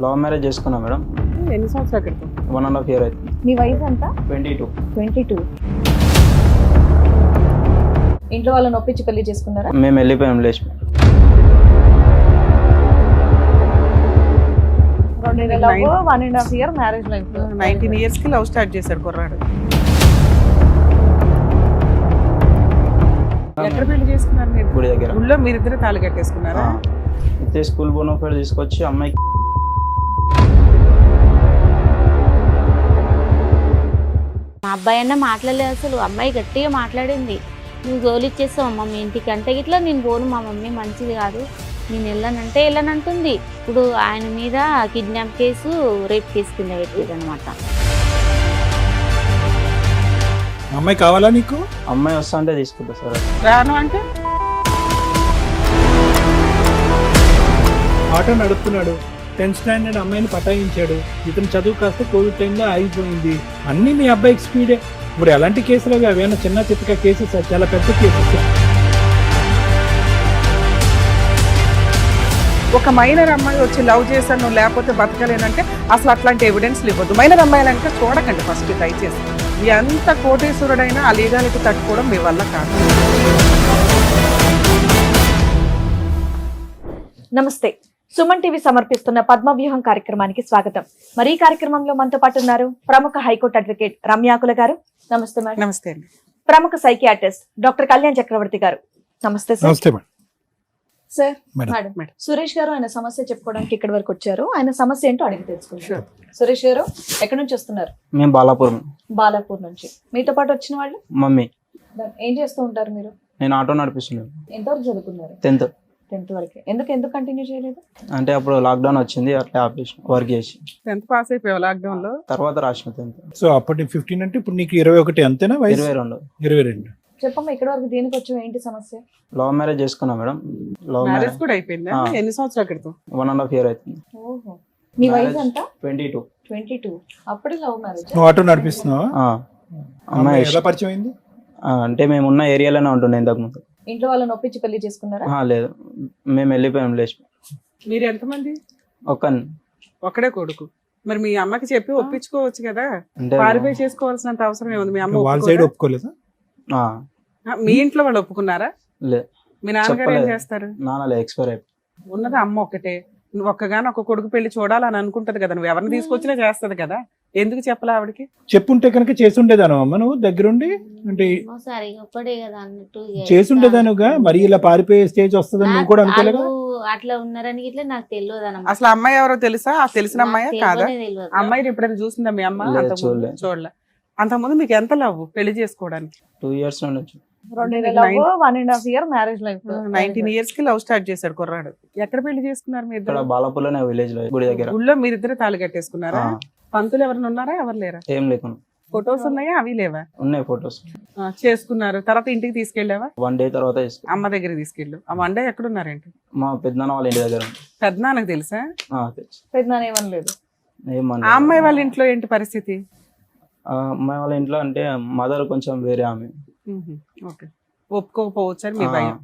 Love marriage చేసుకున్నా madam. ఎన్ని సంవత్సరాల క్రితం? 1.5 year అవుతుంది. మీ వయసు ఎంత? 22. 22. ఇంట్లో వాళ్ళని ఒప్పించి పెళ్లి చేసుకున్నారా? మేము వెళ్ళిపోయాం లేచి. 1.5 year మ్యారేజ్ లైఫ్. 19 years కి లవ్ స్టార్ట్ చేశాడు కుర్రాడు. ఎక్కడ పెళ్లి చేసుకున్నారు మీరు? గుడి దగ్గర. ఊళ్ళో మీరిద్దరు తాళి కట్టేసుకున్నారా? అయితే స్కూల్ బోనోఫైడ్ తీసుకొచ్చి అమ్మాయికి మా అబ్బాయి అన్న మాట్లాడలేదు, అసలు అమ్మాయి గట్టిగా మాట్లాడింది. నువ్వు గోలు ఇచ్చేస్తావు అమ్మ మీ ఇంటికి అంటే ఇట్లా నేను పోను, మా మమ్మీ మంచిది కాదు, నేను వెళ్ళనంటే వెళ్ళనంటుంది. ఇప్పుడు ఆయన మీద కిడ్నాప్ కేసు, రేప్ కేసు కింద పెట్టేది అనమాట. అమ్మాయి కావాలా నీకు? అమ్మాయి వస్తా అంటే తీసుకుంటా సార్. రాను అంటే ఆటో నడుపుతున్నాడు, 10th స్టాండర్డ్ అమ్మాయిని పటాయించాడు. ఇతను చదువు కాస్త కోవిడ్ టైంలో ఆగిపోయింది. అన్నీ మీ అబ్బాయికి స్పీడే. ఇప్పుడు ఎలాంటి కేసులు అవి? అవేనా చిన్న చిత్తక కేసెస్? చాలా పెద్ద కేసెస్. ఒక మైనర్ అమ్మాయి వచ్చి లవ్ చేశాను నువ్వు లేకపోతే బతకలేనంటే అసలు అట్లాంటి ఎవిడెన్స్లు ఇవ్వద్దు. మైనర్ అమ్మాయిలంటే చూడకండి ఫస్ట్, దయచేసి. ఎంత కోటేశ్వరుడైనా ఆ లీగాలిటీ తట్టుకోవడం మీ వల్ల కాదు. నమస్తే, సుమన్ టీవీ సమర్పిస్తున్న పద్మవ్యూహం కార్యక్రమానికి స్వాగతం. మరి ఈ కార్యక్రమంలో మనతో పాటు ఉన్నారు ప్రముఖ హైకోర్టు అడ్వకేట్ రమ్యాకుల గారు. నమస్తే మేడం. నమస్తే అండి. ప్రముఖ సైకియాట్రిస్ట్ డాక్టర్ కళ్యాణ్ చక్రవర్తి గారు. నమస్తే సార్. నమస్తే madam. Sir, madam. Madam Suresh గారు ఆయన సమస్య చెప్పుకోవడానికి ఇక్కడి వరకు వచ్చారు. ఆయన సమస్య ఏంటో అడిగి తెలుసుకుంటారు. సురేష్ గారు ఎక్కడి నుంచి వస్తున్నారు? మేము బాలాపూర్ నుంచి. మీతో పాటు వచ్చిన వాళ్ళు? మమ్మీ. ఏం చేస్తూ ఉంటారు మీరు? నేను ఆటో నడిపిస్తున్నాను. ఎంతవరకు చదువుకున్నారు? 10th వరకు. ఎందుకు కంటిన్యూ చేయలేదు? అంటే అప్పుడు లాక్డౌన్ వచ్చింది, అట్లా ఆపేసి వర్క్ చేసి. 10th పాస్ అయిపోయావు లాక్డౌన్ లో? తర్వాత రాసిన 10th. సో అప్పటి 15 అంటే ఇప్పుడు నీకు 21 అంతేనా వయసు? 22. చెప్పమ్మా, ఇక్కడ వరకు దేనికి వచ్చావు, ఏంటి సమస్య? లవ్ మ్యారేజ్ చేసుకున్నా మేడం. లవ్ మ్యారేజ్ మ్యారేజ్ కూడా అయిపోయిందా? ఎన్ని సంవత్సరాల క్రితం? 1.5 year అవుతుంది. ఓహో. మీ వయసు ఎంత? 22. 22. అప్పుడే లవ్ మ్యారేజ్? నువ్వు ఆటో నడిపిస్తున్నావా? అమ్మాయి ఎలా పరిచయం అయింది? అంటే మేము ఉన్న ఏరియాలోనే ఉంటుండే ఇంతకు ముందు. ఇంట్లో వాళ్ళని ఒప్పించి పెళ్లి చేసుకున్నారా? లేదు, మేము వెళ్ళిపోయాం లేచి. మీరు ఎంతమంది? ఒక్కడే కొడుకు. మరి మీ అమ్మకి చెప్పి ఒప్పించుకోవచ్చు కదా, అంటే పారిపోయి చేసుకోవాల్సినంత అవసరం ఏముంది? మీ అమ్మ వాళ్ళ సైడ్ ఒప్పుకోలేదా? మీ ఇంట్లో వాళ్ళు ఒప్పుకున్నారా? లేదు. మీ నాన్నగారు ఏం చేస్తారు? నాన్నలే ఎక్స్పైర్ అయిపోయి. ఉన్నది అమ్మ ఒక్కటే. నువ్వు ఒక్కగాని ఒక కొడుకు పెళ్లి చూడాలని అనుకుంటది కదా, నువ్వు ఎవరిని తీసుకొచ్చినా చేస్తది కదా, ఎందుకు చెప్పలే ఆవిడకి? చెప్పుంటే కనుక చేసుండేదాను అమ్మ, నువ్వు దగ్గరుండి అంటే సరే ఒక్కడే కదా అన్నట్టు చేసుండేదానుగా. మరి ఇలా పారిపోయే స్టేజ్ వస్తుందని నువ్వు కూడా అనుకోలేగా? అట్లా ఉన్నారని ఇట్లా నాకు తెలియదు అన్నమాట. అసలు అమ్మాయి ఎవరో తెలుసా? ఆ తెలిసిన అమ్మాయి కాదా? తెలియదు. అమ్మాయిని ఎప్పుడైనా చూసిందా మీ అమ్మ? చూడలే. అంతకుముందు మీకు ఎంత లవ్ పెళ్లి చేసుకోవడానికి? 2 years నుంచి. 1.5 year మ్యారేజ్ లైఫ్. 19 years కి లవ్ స్టార్ట్ చేశాడు కుర్రాడు. ఎక్కడ పెళ్లి చేసుకున్నారు మీ ఇక్కడ ఇద్దరు? బాలాపూర్లోనే విలేజ్ లో, గుడి దగ్గర. ఊళ్ళో మీరిద్దరు తాళి కట్టేసుకున్నారా? పంతులు ఎవరైనా ఉన్నారా? ఎవరు లేరా? ఏం లేకుండా. ఫొటోస్ ఉన్నాయా? అవి లేవా? ఉన్నాయి ఫొటోస్. చేసుకున్నారు. తర్వాత ఇంటికి తీసుకెళ్ళావా? 1 day తర్వాత అమ్మ దగ్గర తీసుకెళ్ళు. ఆ 1 day ఎక్కడున్నారేంటి? మా పెద్దనాన్న వాళ్ళ ఇంటి దగ్గర ఉంది. పెద్దనాన్నకు తెలుసా? తెలుసు. పెద్దనాన్న ఏమనలేదు? ఆ అమ్మాయి వాళ్ళ ఇంట్లో ఏంటి పరిస్థితి? అమ్మాయి వాళ్ళ ఇంట్లో అంటే మదర్ కొంచెం వేరే ఆమె. ఓకే, ఒప్పుకోకపోవచ్చు అని మీ భయం.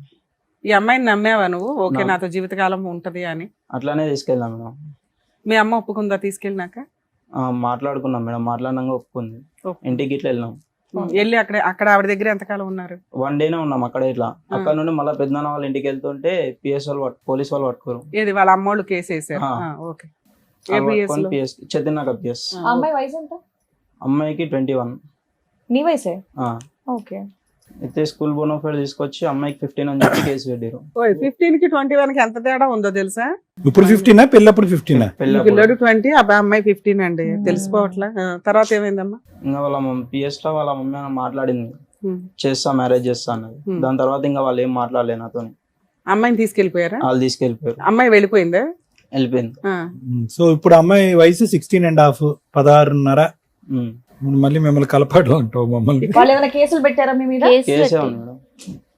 ఈ అమ్మాయిని నమ్మేవా నువ్వు? ఓకే, నాతో జీవితకాలం ఉంటది అని. అట్లానే తీసుకెళ్ళాం మేడం. మీ అమ్మ ఒప్పుకుందా తీసుకెళ్ళినాక? మాట్లాడుకున్నాం మేడం, మాట్లాడినాక ఒప్పుకుంది. ఇంటికి ఇట్లా వెళ్ళినాం. వెళ్ళి అక్కడ ఆవిడ దగ్గర ఎంతకాలం ఉన్నారు? 1 day ఉన్నాం అక్కడ. ఇట్లా అక్కడ నుండి మళ్ళీ పెద్దనాన్న వాళ్ళ ఇంటికి వెళ్తుంటే PS వాళ్ళు పోలీస్ వాళ్ళు పట్టుకోరు. ఏది వాళ్ళ అమ్మోళ్ళు కేసు వేసారు? ఓకే. చదివినాక PS. అమ్మాయి వయసు ఎంత? అమ్మాయికి 21. నీ వయసే? ఓకే. అయితే స్కూల్ బోనోఫైడ్ తీసుకొచ్చి అమ్మాయికి 15 అని చెప్పి కేసు పెట్టారు. 15 కి 21 కి ఎంత తేడా ఉందో తెలుసా? ఇప్పుడు 15 పెళ్ళప్పుడు 15 పిల్లడు 20, అమ్మాయి 15 అండి. తెలిసిపోవట్లా. తర్వాత ఏమైందమ్మా? ఇంకా వాళ్ళ PS లో వాళ్ళ మమ్మీ మాట్లాడింది, చేస్తా మ్యారేజ్ చేస్తా అన్నది. దాని తర్వాత ఇంకా వాళ్ళు ఏం మాట్లాడలేదు నాతో. అమ్మాయిని తీసుకెళ్లిపోయారా? వాళ్ళు తీసుకెళ్లిపోయారు. అమ్మాయి వెళ్ళిపోయిందా? వెళ్ళిపోయింది. సో ఇప్పుడు అమ్మాయి వయసు 16.5, 16.5. మళ్ళీ మిమ్మల్ని కలపాడులో ఉంటావు మమ్మల్ని. వాళ్ళు ఏమైనా కేసులు పెట్టారా మీ మీద?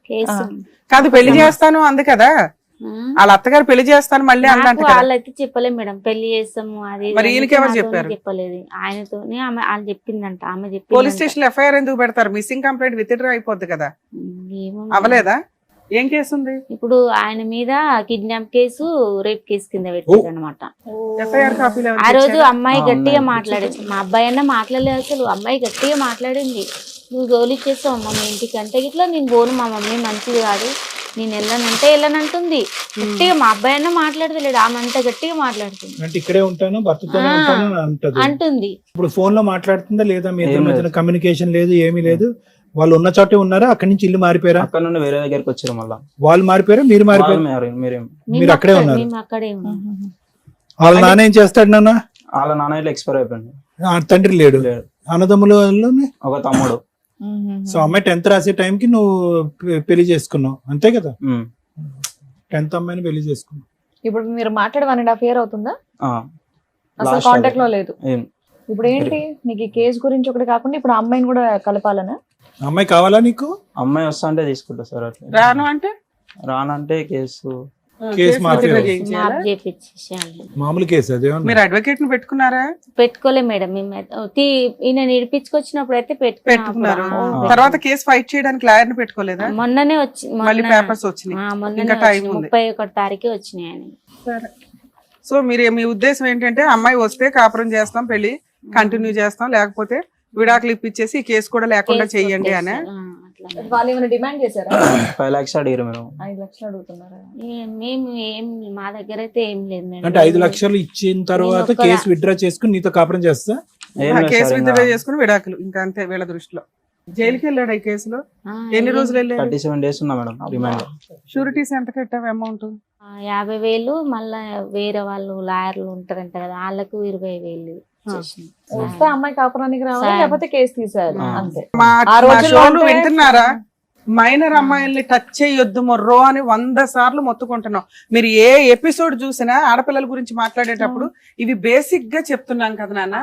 కేసు కాదు, పెళ్లి చేస్తాను అంది కదా వాళ్ళ అత్తగారు. పెళ్లి చేస్తాను మళ్ళీ అన్నట్టు వాళ్ళైతే చెప్పలేదు మేడం, పెళ్లి చేస్తాము అది. మరి ఈయనకి ఎవరు చెప్పారు? చెప్పలేదు, ఆయనతోనే ఆమె వాళ్ళు చెప్పిందంట. ఆమె చెప్పింది. పోలీస్ స్టేషన్ లో FIR ఎందుకు పెడతారు? మిస్సింగ్ కంప్లైంట్ విత్ డ్రా అయిపోద్ది కదా. ఏమో అవలేదా? ఏం కేసు ఉంది? ఇప్పుడు ఆయన మీద కిడ్నాప్ కేసు, రేప్ కేసు కింద పెట్టారు అనమాట. ఎఫ్ఐఆర్ కాపీలు ఆ రోజు అమ్మాయి గట్టిగా మాట్లాడేది, మా అబ్బాయి అన్న మాట్లాడలేదు అసలు. అమ్మాయి గట్టిగా మాట్లాడింది, నువ్వు గోలిచ్చేస్తావు అమ్మ మీ ఇంటికి అంటే ఇట్లా నేను పోను, మా మమ్మీ మంచిది కాదు, నేను వెళ్ళనంటే వెళ్ళనంటుంది. గట్టిగా మా అబ్బాయి అన్న మాట్లాడతలేడు, ఆమె అంతా గట్టిగా మాట్లాడుతుంది. అంటే ఇక్కడే ఉంటాను, భర్తతోనే ఉంటాను అంటుంది. ఇప్పుడు ఫోన్ లో మాట్లాడుతుందా లేదా? మీ ఇద్దరి మధ్యన కమ్యూనికేషన్ లేదు, ఏమీ లేదు. వాళ్ళు ఉన్న చోటే ఉన్నారా? అక్కడి నుంచి ఇల్లు మారిపోయారా? అక్కడ నుండి వేరే దగ్గరికి వచ్చారు మళ్ళా. వాళ్ళు మారిపోయారా, మీరు మారిపోయారు? మీరు అక్కడే ఉన్నారు. మేము అక్కడే ఉన్నాం. వాళ్ళ నాన్న ఏం చేస్తాడు నాన్న? వాళ్ళ నాన్న ఇట్లా ఎక్స్పైర్ అయిపోయింది. తండ్రి లేడు. అన్నదమ్ములు ఒక తమ్ముడు. సో అమ్మాయి 10th రాసే టైంకి నువ్వు పెళ్లి చేసుకున్నావు అంతే కదా? 10th అమ్మాయిని పెళ్లి చేసుకున్నావు. ఇప్పుడు మీరు మాట్లాడి 1.5 year అవుతుందా? అసలు Last కాంటాక్ట్ లో లేదు. ఏం. ఇప్పుడు ఏంటి నీకు ఈ కేసు గురించి ఒకటి కాకుండా ఇప్పుడు ఆ అమ్మాయిని కూడా కలపాలనా? అమ్మాయి కావాలా నీకు? అమ్మాయి వస్తా అంటే తీసుకుంటా సార్. అట్లా రాను అంటే రానంటే కేసు మాఫీ మాఫ్ చేపించేసేయాలి. మామూలు కేసు అదే. మీరు అడ్వకేట్ ని పెట్టుకున్నారా? పెట్టుకోలే మేడం, మేము ఈయన నిడిపించుకొచ్చినప్పుడు అయితే పెట్టుకున్నారు. తర్వాత కేసు ఫైట్ చేయడానికి లాయర్ ని పెట్టుకోలేదా? మొన్ననే వచ్చి మళ్ళీ పేపర్స్ వచ్చినాయి. ఇంకా టైం ఉంది. 31వ తారీఖు వచ్చినాయి అని. సరే. సో మీరు మీ ఉద్దేశం ఏంటంటే అమ్మాయి వస్తే కాపురం చేస్తాం, పెళ్లి కంటిన్యూ చేస్తాం, లేకపోతే విడాకులు ఇప్పించేసి ఈ కేసు కూడా లేకుండా చెయ్యండి అని. వాళ్ళు ఏమైనా డిమాండ్ చేశారా? 5 lakhs అడిగారు మీరు. 5 లక్షలు అడుగుతున్నారా? మేము ఏం మా దగ్గర అయితే ఏం లేదు మేడం. అంటే 5 లక్షలు ఇచ్చిన తర్వాత కేసు విత్డ్రా చేసుకుని నీతో కాపురం చేస్తా? కేసు విత్డ్రా చేసుకుని విడాకులు, ఇంకా అంతే వీళ్ళ దృష్టిలో. జైలుకి వెళ్ళాడు ఈ కేసులో? ఎన్ని రోజులు వెళ్ళాడు? 37 days ఉన్నా మేడం రిమాండ్. షూరిటీస్ ఎంత కట్టావు అమౌంట్? 50,000. మళ్ళా వేరే వాళ్ళు లాయర్లు ఉంటారంట కదా, వాళ్ళకు 20,000 వస్తే అమ్మాయి కాపురానికి రావాలి, లేకపోతే కేసు తీసేయాలి అంతే. ఆ రోజుల్లో వింటున్నారా? మైనర్ అమ్మాయిల్ని టచ్ చేయొద్దు మొర్రో అని 100 సార్లు మొత్తుకుంటున్నాం. మీరు ఏ ఎపిసోడ్ చూసినా ఆడపిల్లల గురించి మాట్లాడేటప్పుడు ఇవి బేసిక్ గా చెప్తున్నాం కదా నాన్న.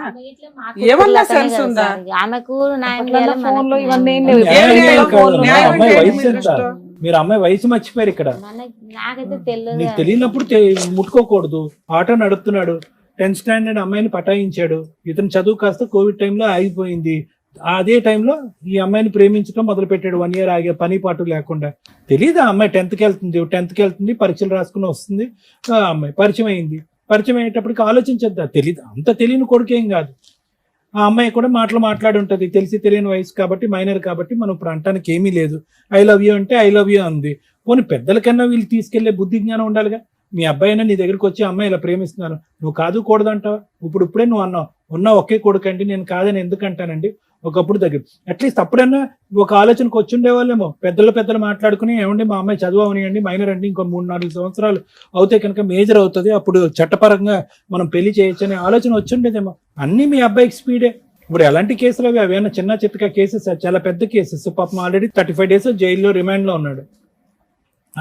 ఏమన్నా సెన్స్ ఉందా? ఆమెకు ఫోన్ లో ఇవన్నీ మీరు అమ్మాయి వయసు మర్చిపోయారు ఇక్కడ. నాకైతే తెలియదు. నీకు తెలియనప్పుడు ముట్టుకోకూడదు. ఆటో నడుపుతున్నాడు, 10th standard అమ్మాయిని పటాయించాడు. ఇతను చదువు కాస్త కోవిడ్ టైంలో ఆగిపోయింది. అదే టైంలో ఈ అమ్మాయిని ప్రేమించడం మొదలు పెట్టాడు. 1 year ఆగే పని పాటు లేకుండా. తెలీదు ఆ అమ్మాయి 10th కి వెళ్తుంది, పరీక్షలు రాసుకుని వస్తుంది. ఆ అమ్మాయి పరిచయం అయింది. పరిచయం అయ్యేటప్పటికి ఆలోచించద్దా? తెలీదు, అంత తెలియని కొడుకేం కాదు. ఆ అమ్మాయి కూడా మాట్లాడి ఉంటది. తెలిసి తెలియని వయసు కాబట్టి, మైనర్ కాబట్టి మనం ఇప్పుడు అంటానికి ఏమీ లేదు. ఐ లవ్ యూ అంటే ఐ లవ్ యూ అంది. పోనీ పెద్దలకన్నా వీళ్ళు తీసుకెళ్లే బుద్ధి జ్ఞానం ఉండాలిగా. మీ అబ్బాయి అయినా నీ దగ్గరికి వచ్చి అమ్మాయి ఇలా ప్రేమిస్తున్నాను, నువ్వు కాదు కూడదంటావు. ఇప్పుడే నువ్వు అన్నావు, ఉన్న ఒకే కొడుకండి, నేను కాదని ఎందుకంటానండి. ఒకప్పుడు దగ్గర అట్లీస్ట్ అప్పుడన్నా ఒక ఆలోచనకు వచ్చి ఉండేవాళ్ళేమో. పెద్దలు మాట్లాడుకుని ఏమండి మా అమ్మాయి చదువు అవనియండి, మైనర్ అండి, ఇంకో 3-4 సంవత్సరాలు అవుతే కనుక మేజర్ అవుతుంది, అప్పుడు చట్టపరంగా మనం పెళ్లి చేయొచ్చు అనే ఆలోచన వచ్చి ఉండేదేమో. అన్ని మీ అబ్బాయికి స్పీడే. ఇప్పుడు ఎలాంటి కేసులు అవి? అవేనా చిన్న చిత్తక కేసెస్? చాలా పెద్ద కేసెస్. పాపం ఆల్రెడీ 35 days జైల్లో రిమాండ్ లో ఉన్నాడు.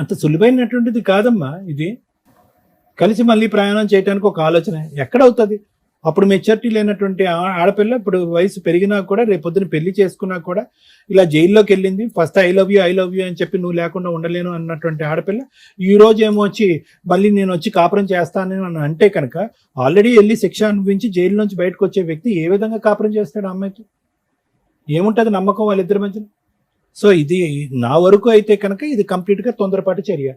అంత సులువైనటువంటిది కాదమ్మా ఇది. కలిసి మళ్ళీ ప్రయాణం చేయడానికి ఒక ఆలోచన ఎక్కడవుతుంది? అప్పుడు మెచ్యూరిటీ లేనటువంటి ఆడపిల్ల ఇప్పుడు వయసు పెరిగినా కూడా రేపొద్దున పెళ్లి చేసుకున్నా కూడా ఇలా జైల్లోకి వెళ్ళింది. ఫస్ట్ ఐ లవ్ యూ అని చెప్పి నువ్వు లేకుండా ఉండలేను అన్నటువంటి ఆడపిల్ల ఈ రోజు ఏమో వచ్చి మళ్ళీ నేను వచ్చి కాపురం చేస్తానని అని అంటే కనుక ఆల్రెడీ వెళ్ళి శిక్ష అనుభవించి జైలు నుంచి బయటకు వచ్చే వ్యక్తి ఏ విధంగా కాపురం చేస్తాడు? అమ్మాయికి ఏముంటుంది నమ్మకం వాళ్ళిద్దరి మధ్యన? సో ఇది నా వరకు అయితే కనుక ఇది కంప్లీట్ గా తొందరపాటు చర్య.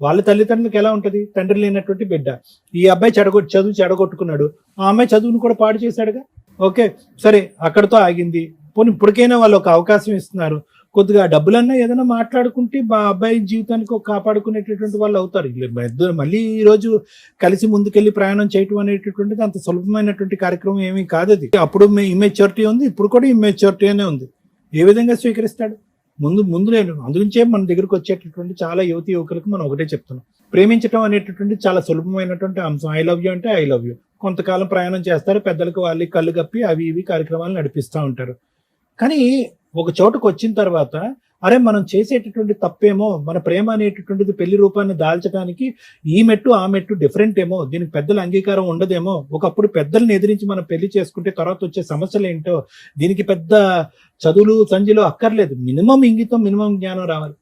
వాళ్ళ తల్లిదండ్రులకు ఎలా ఉంటది? తండ్రి లేనటువంటి బిడ్డ. ఈ అబ్బాయి చదువు చెడగొట్టుకున్నాడు, ఆ అమ్మాయి చదువును కూడా పాడు చేశాడుగా. ఓకే సరే, అక్కడతో ఆగింది. పోనీ ఇప్పటికైనా వాళ్ళు ఒక అవకాశం ఇస్తున్నారు. కొద్దిగా డబ్బులన్నా ఏదైనా మాట్లాడుకుంటే మా అబ్బాయి జీవితానికి కాపాడుకునేటటువంటి వాళ్ళు అవుతారు. ఇద్దరు మళ్ళీ ఈ రోజు కలిసి ముందుకెళ్లి ప్రయాణం చేయటం అనేటటువంటిది అంత సులభమైనటువంటి కార్యక్రమం ఏమీ కాదు. అది అప్పుడు ఇమ్మెచ్యూరిటీ ఉంది, ఇప్పుడు కూడా ఇమ్మెచ్యూరిటీ అనే ఉంది. ఏ విధంగా స్వీకరిస్తాడు? ముందు నేను అందుగురించే మన దగ్గరకు వచ్చేటటువంటి చాలా యువతి యువకులకు మనం ఒకటే చెప్తున్నాం, ప్రేమించడం అనేటటువంటి చాలా సులభమైనటువంటి అంశం. ఐ లవ్ యూ అంటే ఐ లవ్ యూ. కొంతకాలం ప్రయాణం చేస్తారు, పెద్దలకు వాళ్ళకి కళ్ళు కప్పి అవి ఇవి కార్యక్రమాలు నడిపిస్తూ ఉంటారు. కానీ ఒక చోటుకు వచ్చిన తర్వాత అరే మనం చేసేటటువంటి తప్పేమో, మన ప్రేమ అనేటటువంటిది పెళ్లి రూపాన్ని దాల్చడానికి ఈ మెట్టు ఆ మెట్టు డిఫరెంట్ ఏమో, దీనికి పెద్దల అంగీకారం ఉండదేమో. ఒకప్పుడు పెద్దల్ని ఎదిరించి మనం పెళ్లి చేసుకుంటే తర్వాత వచ్చే సమస్యలు ఏంటో, దీనికి పెద్ద చదువులు సంజులు అక్కర్లేదు. మినిమం ఇంగితం, మినిమం జ్ఞానం రావాలి.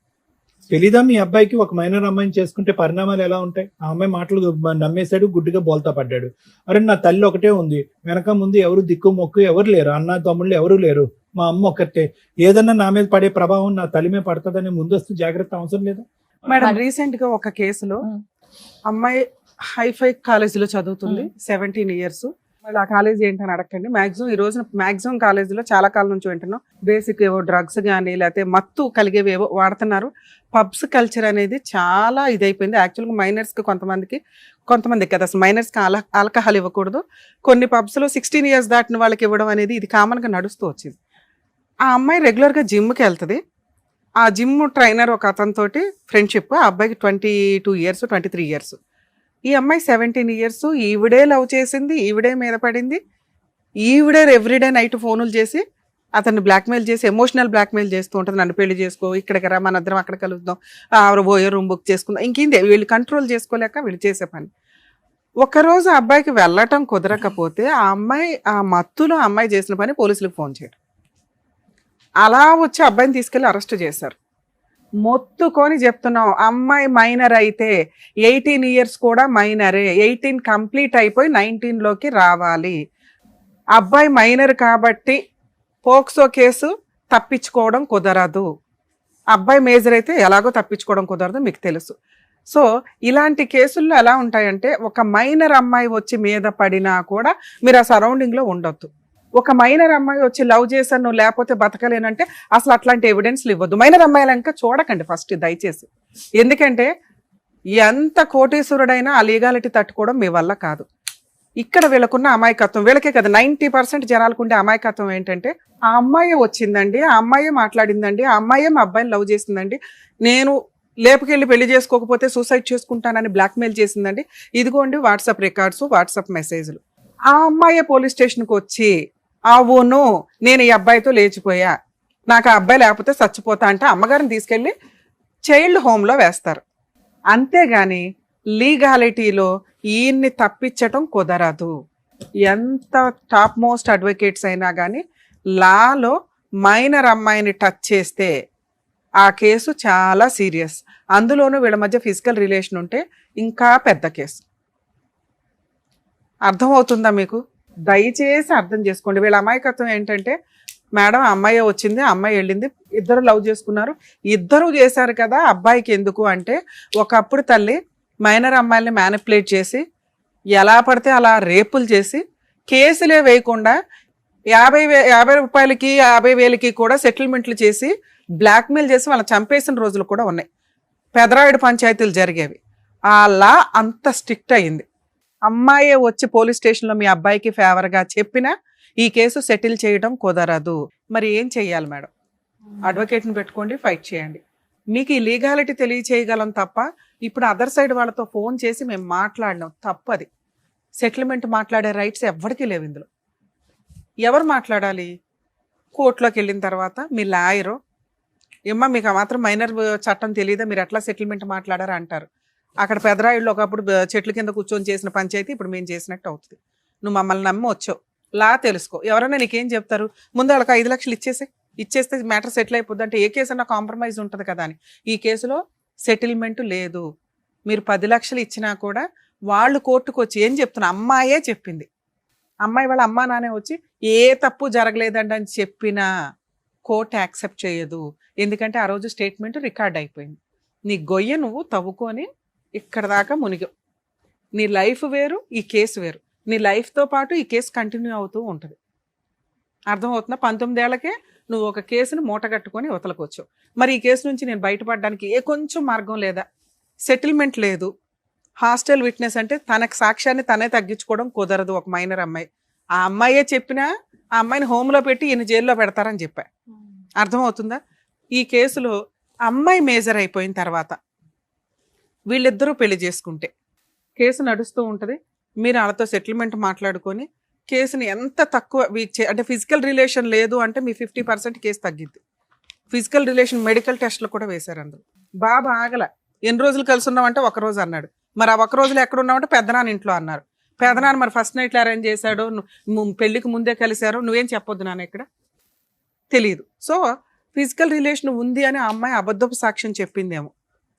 తెలీదా మీ అబ్బాయికి ఒక మైనర్ అమ్మాయిని చేసుకుంటే పరిణామాలు ఎలా ఉంటాయి? ఆ అమ్మాయి మాటలు నమ్మేశాడు, గుడ్డిగా బోల్తా పడ్డాడు. అరే నా తల్లి ఒకటే ఉంది, వెనక ముందు ఎవరు దిక్కు మొక్కు ఎవరు లేరు, అన్న తమ్ముళ్ళు ఎవరు లేరు, మా అమ్మ ఒక్కటే, ఏదన్నా నా మీద పడే ప్రభావం నా తల్లి మీద పడుతుందని ముందస్తు జాగ్రత్త అవసరం లేదా? మేడం రీసెంట్ గా ఒక కేసులో ఉమ్. అమ్మాయి హైఫై కాలేజీలో చదువుతుంది, 17 years. మళ్ళీ ఆ కాలేజీ ఏంటని అడగండి. మాక్సిమం ఈ రోజున మాక్సిమం కాలేజీలో చాలా కాలం నుంచి వింటున్నాం, బేసిక్ ఏవో డ్రగ్స్ కానీ లేకపోతే మత్తు కలిగేవి ఏవో వాడుతున్నారు. పబ్స్ కల్చర్ అనేది చాలా ఇదైపోయింది. యాక్చువల్గా మైనర్స్కి కొంతమందికి కదా అసలు మైనర్స్కి ఆల్కహాల్ ఇవ్వకూడదు. కొన్ని పబ్స్లో 16 years దాటిన వాళ్ళకి ఇవ్వడం అనేది ఇది కామన్గా నడుస్తూ వచ్చింది. ఆ అమ్మాయి రెగ్యులర్గా జిమ్కి వెళ్తుంది. ఆ జిమ్ ట్రైనర్ ఒక అతనితోటి ఫ్రెండ్షిప్. ఆ అబ్బాయికి 22 years 23 years. ఈ అమ్మాయి 17 years. ఈవిడే లవ్ చేసింది, ఈవిడే మీద పడింది, ఈవిడే ఎవ్రీడే నైట్ ఫోనులు చేసి అతన్ని బ్లాక్మెయిల్ చేసి ఎమోషనల్ బ్లాక్మెయిల్ చేస్తూ ఉంటుంది. నన్ను పెళ్లి చేసుకో, ఇక్కడికి రా, మన ఇద్దరం అక్కడ కలుద్దాం, పోయే రూమ్ బుక్ చేసుకుందాం. ఇంకేంది వీళ్ళు కంట్రోల్ చేసుకోలేక వీళ్ళు చేసే పని. ఒకరోజు ఆ అబ్బాయికి వెళ్ళటం కుదరకపోతే ఆ అమ్మాయి ఆ మత్తులో అమ్మాయి చేసిన పని పోలీసులకు ఫోన్ చేయడం. అలా వచ్చి అబ్బాయిని తీసుకెళ్లి అరెస్ట్ చేశారు. మొత్తుకొని చెప్తున్నాం, అమ్మాయి మైనర్ అయితే 18 years కూడా మైనరే. 18 కంప్లీట్ అయిపోయి 19లోకి రావాలి. అబ్బాయి మైనర్ కాబట్టి పోక్సో కేసు తప్పించుకోవడం కుదరదు. అబ్బాయి మేజర్ అయితే ఎలాగో తప్పించుకోవడం కుదరదు, మీకు తెలుసు. సో ఇలాంటి కేసుల్లో ఎలా ఉంటాయంటే, ఒక మైనర్ అమ్మాయి వచ్చి మీద పడినా కూడా మీరు ఆ సరౌండింగ్లో ఉండొద్దు. ఒక మైనర్ అమ్మాయి వచ్చి లవ్ చేశాను నువ్వు లేకపోతే బతకలేనంటే అసలు అట్లాంటి ఎవిడెన్స్లు ఇవ్వద్దు. మైనర్ అమ్మాయిలు ఇంకా చూడకండి ఫస్ట్ దయచేసి. ఎందుకంటే ఎంత కోటీశ్వరుడైనా ఆ లీగాలిటీ తట్టుకోవడం మీ వల్ల కాదు. ఇక్కడ వీళ్ళకున్న అమాయకత్వం, వీళ్ళకే కదా 90% జనాలకు ఉండే అమాయకత్వం ఏంటంటే, ఆ అమ్మాయి వచ్చిందండి, ఆ అమ్మాయే మాట్లాడిందండి, ఆ అమ్మాయే మా అబ్బాయిని లవ్ చేసిందండి, నేను లేపుకెళ్ళి పెళ్లి చేసుకోకపోతే సూసైడ్ చేసుకుంటానని బ్లాక్మెయిల్ చేసిందండి, ఇదిగోండి వాట్సాప్ రికార్డ్స్, వాట్సాప్ మెసేజ్లు. ఆ అమ్మాయే పోలీస్ స్టేషన్కి వచ్చి అవును నేను ఈ అబ్బాయితో లేచిపోయా, నాకు ఆ అబ్బాయి లేకపోతే చచ్చిపోతా అంటే అమ్మగారిని తీసుకెళ్ళి చైల్డ్ హోమ్లో వేస్తారు. అంతేగాని లీగాలిటీలో ఈయన్ని తప్పించటం కుదరదు. ఎంత టాప్ మోస్ట్ అడ్వకేట్స్ అయినా కానీ లాలో మైనర్ అమ్మాయిని టచ్ చేస్తే ఆ కేసు చాలా సీరియస్. అందులోనూ వీళ్ళ మధ్య ఫిజికల్ రిలేషన్ ఉంటే ఇంకా పెద్ద కేసు. అర్థమవుతుందా మీకు? దయచేసి అర్థం చేసుకోండి. వీళ్ళ అమాయకత్వం ఏంటంటే, మేడం అమ్మాయి వచ్చింది, అమ్మాయి వెళ్ళింది, ఇద్దరు లవ్ చేసుకున్నారు, ఇద్దరు చేశారు కదా అబ్బాయికి ఎందుకు అంటే, ఒకప్పుడు తల్లి మైనర్ అమ్మాయిల్ని మ్యానిపులేట్ చేసి ఎలా పడితే అలా రేపులు చేసి కేసులే వేయకుండా 50 రూపాయలకి 50,000కి కూడా సెటిల్మెంట్లు చేసి బ్లాక్మెయిల్ చేసి వాళ్ళని చంపేసిన రోజులు కూడా ఉన్నాయి. పెదరాయుడు పంచాయతీలు జరిగేవి. అలా అంత స్ట్రిక్ట్ అయింది. అమ్మాయే వచ్చి పోలీస్ స్టేషన్లో మీ అబ్బాయికి ఫేవర్గా చెప్పినా ఈ కేసు సెటిల్ చేయడం కుదరదు. మరి ఏం చెయ్యాలి మేడం? అడ్వకేట్ని పెట్టుకోండి, ఫైట్ చేయండి. మీకు ఈ లీగాలిటీ తెలియచేయగలం తప్ప ఇప్పుడు అదర్ సైడ్ వాళ్ళతో ఫోన్ చేసి మేము మాట్లాడినాం తప్పది. సెటిల్మెంట్ మాట్లాడే రైట్స్ ఎవరికి లేవు ఇందులో. ఎవరు మాట్లాడాలి? కోర్టులోకి వెళ్ళిన తర్వాత మీ లాయరు, ఏమ్మా మీకు ఆ మాత్రం మైనర్ చట్టం తెలియదా, మీరు ఎట్లా సెటిల్మెంట్ మాట్లాడారా అంటారు. అక్కడ పెదరాయిళ్ళు ఒకప్పుడు చెట్ల కింద కూర్చొని చేసిన పంచాయతీ ఇప్పుడు మేము చేసినట్టు అవుతుంది. నువ్వు మమ్మల్ని నమ్మి వచ్చావు, లా తెలుసుకో. ఎవరైనా నీకేం చెప్తారు? ముందు వాళ్ళకి 5 లక్షలు ఇచ్చేస్తే మ్యాటర్ సెటిల్ అయిపోద్ది అంటే ఏ కేసు అన్నా కాంప్రమైజ్ ఉంటుంది కదా అని. ఈ కేసులో సెటిల్మెంట్ లేదు. మీరు 10 లక్షలు ఇచ్చినా కూడా వాళ్ళు కోర్టుకు వచ్చి ఏం చెప్తున్నా, అమ్మాయే చెప్పింది, అమ్మాయి వాళ్ళ అమ్మా నానే వచ్చి ఏ తప్పు జరగలేదండి అని చెప్పినా కోర్టు యాక్సెప్ట్ చేయదు. ఎందుకంటే ఆ రోజు స్టేట్మెంట్ రికార్డ్ అయిపోయింది. నీ గొయ్య నువ్వు తవ్వుకొని ఇక్కడ దాకా మునిగావు. నీ లైఫ్ వేరు, ఈ కేసు వేరు. నీ లైఫ్తో పాటు ఈ కేసు కంటిన్యూ అవుతూ ఉంటుంది. అర్థమవుతుందా? 19 ఏళ్లకే నువ్వు ఒక కేసును మూటగట్టుకొని వతలకొచ్చావు. మరి ఈ కేసు నుంచి నేను బయటపడడానికి ఏ కొంచెం మార్గం లేదా? సెటిల్మెంట్ లేదు. హాస్టల్ విట్నెస్ అంటే తనకు సాక్ష్యాన్ని తనే తగ్గించుకోవడం కుదరదు. ఒక మైనర్ అమ్మాయి, ఆ అమ్మాయే చెప్పినా ఆ అమ్మాయిని హోమ్లో పెట్టి ఈయన జైల్లో పెడతారని చెప్పా. అర్థమవుతుందా? ఈ కేసులో అమ్మాయి మేజర్ అయిపోయిన తర్వాత వీళ్ళిద్దరూ పెళ్లి చేసుకుంటే కేసు నడుస్తూ ఉంటుంది. మీరు వాళ్ళతో సెటిల్మెంట్ మాట్లాడుకొని కేసుని ఎంత తక్కువ అంటే ఫిజికల్ రిలేషన్ లేదు అంటే మీ 50% కేసు తగ్గిద్ది. ఫిజికల్ రిలేషన్ మెడికల్ టెస్ట్లు కూడా వేశారు అందులో. బాబా ఆగల, ఎన్ని రోజులు కలిసి ఉన్నామంటే 1 రోజు అన్నాడు. మరి ఆ 1 రోజులు ఎక్కడ ఉన్నామంటే పెద్దనాన్న ఇంట్లో అన్నారు. పెద్దనాన్న మరి ఫస్ట్ నైట్లో అరేంజ్ చేశాడు, పెళ్లికి ముందే కలిశారు, నువ్వేం చెప్పొద్దు నాన్న ఇక్కడ తెలియదు. సో ఫిజికల్ రిలేషన్ ఉంది అని ఆ అమ్మాయి అబద్ధపు సాక్ష్యం చెప్పిందేమో.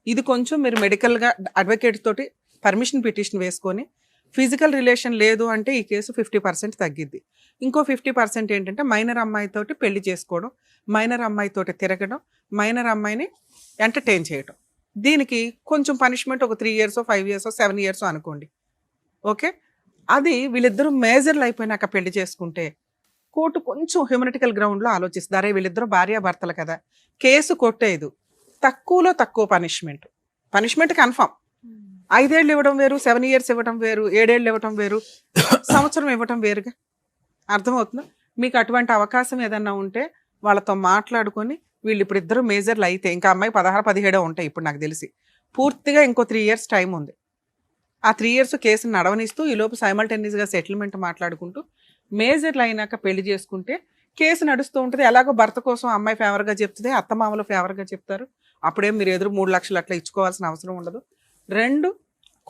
ఇది కొంచెం మీరు మెడికల్గా అడ్వకేట్ తోటి పర్మిషన్ పిటిషన్ వేసుకొని ఫిజికల్ రిలేషన్ లేదు అంటే ఈ కేసు 50% తగ్గిద్ది. ఇంకో 50% ఏంటంటే మైనర్ అమ్మాయితోటి పెళ్లి చేసుకోవడం, మైనర్ అమ్మాయితోటి తిరగడం, మైనర్ అమ్మాయిని ఎంటర్టైన్ చేయడం. దీనికి కొంచెం పనిష్మెంట్ ఒక 3 years 5 years 7 years అనుకోండి. ఓకే, అది వీళ్ళిద్దరూ మేజర్లు అయిపోయినాక పెళ్లి చేసుకుంటే కోర్టు కొంచెం హ్యూమనిటికల్ గ్రౌండ్లో ఆలోచిస్తుంది. అరే వీళ్ళిద్దరూ భార్యాభర్తలు కదా, కేసు కొట్టేదు, తక్కువలో తక్కువ పనిష్మెంట్ కన్ఫామ్. 5 ఏళ్ళు ఇవ్వడం వేరు, 7 years ఇవ్వడం వేరు, 7 ఏళ్ళు ఇవ్వడం వేరు, సంవత్సరం ఇవ్వడం వేరుగా. అర్థమవుతుందా? మీకు అటువంటి అవకాశం ఏదన్నా ఉంటే వాళ్ళతో మాట్లాడుకొని వీళ్ళు ఇప్పుడు ఇద్దరు మేజర్లు అయితే, ఇంకా అమ్మాయి 16-17 ఉంటాయి ఇప్పుడు నాకు తెలిసి, పూర్తిగా ఇంకో 3 years టైం ఉంది. ఆ 3 years కేసుని నడవనిస్తూ ఈలోపు సైమల్టేనియస్గా సెటిల్మెంట్ మాట్లాడుకుంటూ మేజర్లు అయినాక పెళ్లి చేసుకుంటే కేసు నడుస్తూ ఉంటుంది. ఎలాగో భర్త కోసం అమ్మాయి ఫేవర్గా చెప్తుంది, అత్తమామలు ఫేవర్గా చెప్తారు. అప్పుడేం మీరు ఎదురు 3 లక్షలు అట్లా ఇచ్చుకోవాల్సిన అవసరం ఉండదు. 2,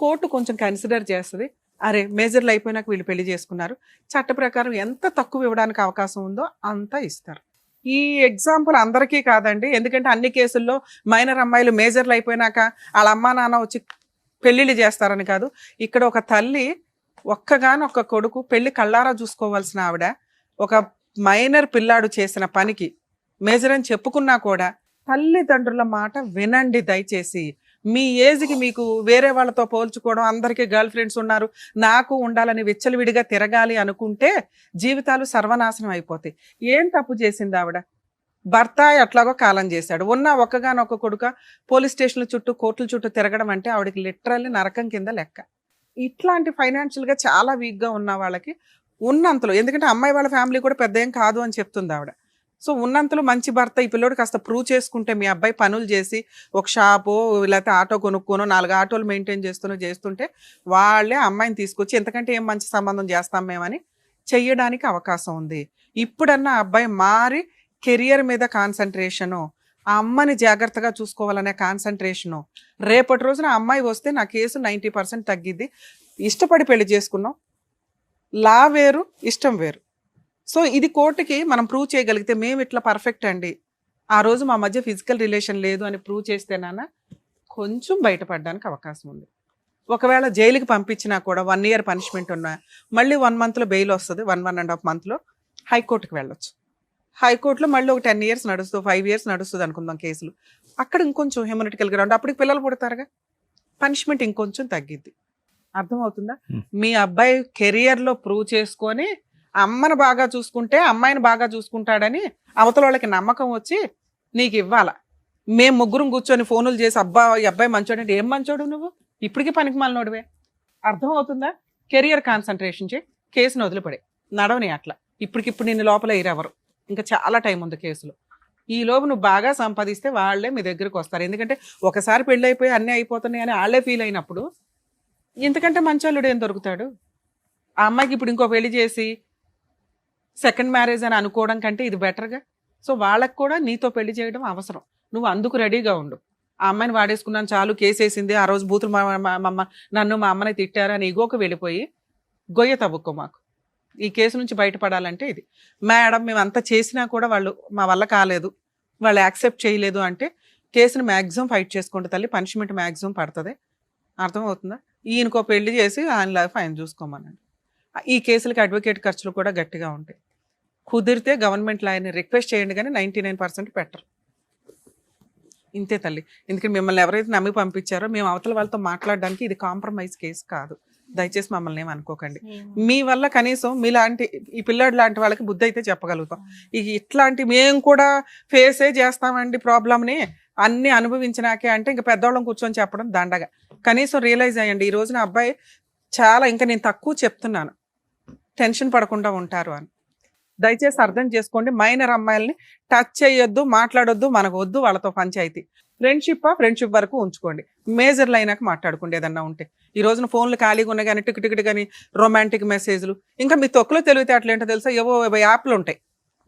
కోర్టు కొంచెం కన్సిడర్ చేస్తుంది, అరే మేజర్లు అయిపోయినాక వీళ్ళు పెళ్లి చేసుకున్నారు, చట్ట ప్రకారం ఎంత తక్కువ ఇవ్వడానికి అవకాశం ఉందో అంతా ఇస్తారు. ఈ ఎగ్జాంపుల్ అందరికీ కాదండి, ఎందుకంటే అన్ని కేసుల్లో మైనర్ అమ్మాయిలు మేజర్లు అయిపోయినాక వాళ్ళ అమ్మా నాన్న వచ్చి పెళ్లిళ్ళు చేస్తారని కాదు. ఇక్కడ ఒక తల్లి ఒక్కగానొక్క కొడుకు పెళ్లి కళ్ళారా చూసుకోవాల్సిన ఆవిడ ఒక మైనర్ పిల్లాడు చేసిన పనికి మేజర్ అని చెప్పుకున్నా కూడా తల్లిదండ్రుల మాట వినండి దయచేసి. మీ ఏజ్కి మీకు వేరే వాళ్ళతో పోల్చుకోవడం, అందరికీ గర్ల్ ఫ్రెండ్స్ ఉన్నారు నాకు ఉండాలని విచ్చలవిడిగా తిరగాలి అనుకుంటే జీవితాలు సర్వనాశనం అయిపోతాయి. ఏం తప్పు చేసింది ఆవిడ? భర్త ఎట్లాగో కాలం చేశాడు, ఉన్న ఒక్కగానొక్క కొడుక పోలీస్ స్టేషన్ల చుట్టూ కోర్టుల చుట్టూ తిరగడం అంటే ఆవిడకి లిటరల్లీ నరకం కింద లెక్క. ఇట్లాంటి ఫైనాన్షియల్గా చాలా వీక్గా ఉన్న వాళ్ళకి ఉన్నంతలో, ఎందుకంటే అమ్మాయి వాళ్ళ ఫ్యామిలీ కూడా పెద్ద ఏం కాదు అని చెప్తుంది ఆవిడ, సో ఉన్నంతలో మంచి భర్త ఈ పిల్లోడు కాస్త ప్రూవ్ చేసుకుంటే, మీ అబ్బాయి పనులు చేసి ఒక షాపు లేకపోతే ఆటో కొనుక్కోనో 4 ఆటోలు మెయింటైన్ చేస్తుంటే వాళ్ళే అమ్మాయిని తీసుకొచ్చి ఎంతకంటే ఏం మంచి సంబంధం చేస్తాం మేమని చెయ్యడానికి అవకాశం ఉంది. ఇప్పుడన్నా అబ్బాయి మారి కెరియర్ మీద కాన్సన్ట్రేషను, ఆ అమ్మని జాగ్రత్తగా చూసుకోవాలనే కాన్సన్ట్రేషను. రేపటి రోజున అమ్మాయి వస్తే నా కేసు 90% తగ్గిద్ది. ఇష్టపడి పెళ్లి చేసుకున్నాం, లా వేరు ఇష్టం వేరు. సో ఇది కోర్టుకి మనం ప్రూవ్ చేయగలిగితే మేము ఇట్లా పర్ఫెక్ట్ అండి, ఆ రోజు మా మధ్య ఫిజికల్ రిలేషన్ లేదు అని ప్రూవ్ చేస్తేనా కొంచెం బయటపడడానికి అవకాశం ఉంది. ఒకవేళ జైలుకి పంపించినా కూడా 1 year పనిష్మెంట్ ఉన్నా మళ్ళీ 1 monthలో బెయిల్ వస్తుంది, 1.5 monthలో హైకోర్టుకి వెళ్ళొచ్చు. హైకోర్టులో మళ్ళీ ఒక 10 years నడుస్తుంది, 5 years నడుస్తుంది అనుకుందాం కేసులు. అక్కడ ఇంకొంచెం హ్యూమనిటికల్ గ్రౌండ్, అప్పటికి పిల్లలు పుడతారుగా, పనిష్మెంట్ ఇంకొంచెం తగ్గిద్ది. అర్థమవుతుందా? మీ అబ్బాయి కెరియర్లో ప్రూవ్ చేసుకొని అమ్మని బాగా చూసుకుంటే అమ్మాయిని బాగా చూసుకుంటాడని అవతల వాళ్ళకి నమ్మకం వచ్చి నీకు ఇవ్వాలా. మేము ముగ్గురం కూర్చొని ఫోనులు చేసి ఈ అబ్బాయి మంచోడు అంటే ఏం మంచోడు నువ్వు, ఇప్పటికీ పనికి మాలినోడివే. అర్థమవుతుందా? కెరియర్ కాన్సన్ట్రేషన్ చేయి, కేసును వదిలిపడే నడవని అట్లా. ఇప్పటికిప్పుడు నిన్ను లోపల ఇరెవరు, ఇంకా చాలా టైం ఉంది కేసులో. ఈ లోపు నువ్వు బాగా సంపాదిస్తే వాళ్ళే మీ దగ్గరకు వస్తారు. ఎందుకంటే ఒకసారి పెళ్ళి అయిపోయి అన్నీ అయిపోతున్నాయి అని వాళ్ళే ఫీల్ అయినప్పుడు ఇంతకంటే మంచోళ్ళుడు ఏం దొరుకుతాడు? ఆ అమ్మాయికి ఇప్పుడు ఇంకో పెళ్లి చేసి సెకండ్ మ్యారేజ్ అని అనుకోవడం కంటే ఇది బెటర్గా. సో వాళ్ళకు కూడా నీతో పెళ్లి చేయడం అవసరం, నువ్వు అందుకు రెడీగా ఉండు. ఆ అమ్మాయిని వాడేసుకున్నాను చాలు, కేసేసింది, ఆ రోజు బూతులు నన్ను మా అమ్మని తిట్టారు అని ఇగోకు వెళ్ళిపోయి గొయ్య తవ్వుకో. మాకు ఈ కేసు నుంచి బయటపడాలంటే ఇది. మేడం మేము అంతా చేసినా కూడా వాళ్ళు మా వల్ల కాలేదు, వాళ్ళు యాక్సెప్ట్ చేయలేదు అంటే కేసును మ్యాక్సిమం ఫైట్ చేసుకోండి తల్లి, పనిష్మెంట్ మ్యాక్సిమం పడుతుంది. అర్థమవుతుందా? ఈయనకో పెళ్లి చేసి ఆయన లైఫ్ ఆయన చూసుకోమనండి. ఈ కేసులకి అడ్వకేట్ ఖర్చులు కూడా గట్టిగా ఉంటాయి. కుదిరితే గవర్నమెంట్ లాయర్ని రిక్వెస్ట్ చేయండి, కానీ 99% పెట్టరు. ఇంతే తల్లి. ఎందుకంటే మిమ్మల్ని ఎవరైతే నమ్మి పంపించారో మేము అవతల వాళ్ళతో మాట్లాడడానికి ఇది కాంప్రమైజ్ కేసు కాదు. దయచేసి మమ్మల్ని ఏమి అనుకోకండి. మీ వల్ల కనీసం మీలాంటి ఈ పిల్లాడు లాంటి వాళ్ళకి బుద్ధి అయితే చెప్పగలుగుతాం. ఇట్లాంటి మేము కూడా ఫేసే చేస్తామండి ప్రాబ్లమ్ని, అన్ని అనుభవించినాకే అంటే ఇంకా పెద్దవాళ్ళం కూర్చొని చెప్పడం దండగా. కనీసం రియలైజ్ అయ్యండి, ఈ రోజున అబ్బాయి చాలా, ఇంకా నేను తక్కువ చెప్తున్నాను, టెన్షన్ పడకుండా ఉంటారు అని. దయచేసి అర్థం చేసుకోండి. మైనర్ అమ్మాయిల్ని టచ్ చేయొద్దు, మాట్లాడొద్దు, మనకు వద్దు వాళ్ళతో పంచాయితీ. ఫ్రెండ్షిప్ వరకు ఉంచుకోండి, మేజర్లు అయినాక మాట్లాడుకోండి ఏదన్నా ఉంటే. ఈ రోజున ఫోన్లు ఖాళీగా ఉన్నాయి కానీ టిక్ కానీ రొమాంటిక్ మెసేజ్లు, ఇంకా మీ తొక్కులో తెలివితే అట్లేంటో తెలుసా, ఏవో యాప్లు ఉంటాయి,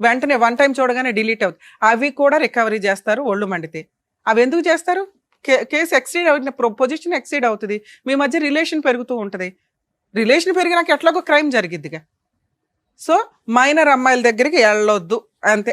వెంటనే 1 time చూడగానే డిలీట్ అవుతుంది. అవి కూడా రికవరీ చేస్తారు ఒళ్ళు మండితే. అవి ఎందుకు చేస్తారు? కేసు ఎక్సీడ్ అవుతుంది, పొజిషన్ ఎక్సీడ్ అవుతుంది, మీ మధ్య రిలేషన్ పెరుగుతూ ఉంటుంది. రిలేషన్ పెరిగినాక ఎట్లాగో క్రైమ్ జరిగిద్దిగా. సో మైనర్ అమ్మాయిల దగ్గరికి వెళ్ళొద్దు అంతే.